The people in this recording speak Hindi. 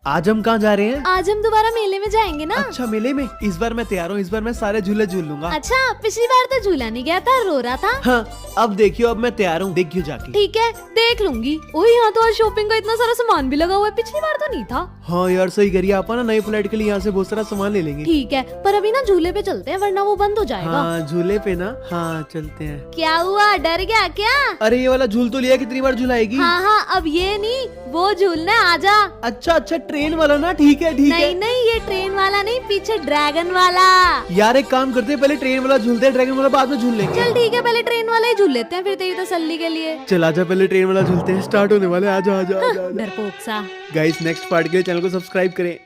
आज हम कहाँ जा रहे हैं? आज हम दोबारा मेले में जाएंगे ना। अच्छा मेले में। इस बार मैं तैयार हूँ, इस बार मैं सारे झूले झूल लूंगा। अच्छा पिछली बार तो झूला नहीं गया था, रो रहा था। हाँ अब देखियो, अब मैं तैयार हूँ, देखियो जाके। ठीक है देख लूंगी। ओह यहाँ तो आज शॉपिंग का इतना सारा सामान भी लगा हुआ है, पिछली बार तो नहीं था। हाँ यार सही करिए, आप ना नई फ्लाइट के लिए यहाँ से बहुत सारा सामान ले लेंगे। ठीक है पर अभी ना झूले पे चलते हैं वरना वो बंद हो जाएगा। हाँ झूले पे ना, हाँ चलते हैं। क्या हुआ, डर गया क्या? अरे ये वाला झूल तो लिया, कितनी बार झुलाएगी? हाँ हाँ अब ये नहीं, वो झूलना, आजा। अच्छा अच्छा ट्रेन वाला ना, ठीक है ठीक है। नहीं नहीं ये ट्रेन वाला नहीं, पीछे ड्रैगन वाला। यार एक काम करते हैं, पहले ट्रेन वाला झूलते हैं, ड्रैगन वाला बाद में झूल लेंगे। चल ठीक है पहले ट्रेन वाला ही झूल लेते हैं फिर तेरी तसल्ली के लिए। चल आजा, पहले ट्रेन वाला झूलते हैं, स्टार्ट होने वाले, आजा आजा आजा। डरपोक सा। गाइस नेक्स्ट पार्ट के लिए चैनल को सब्सक्राइब करें।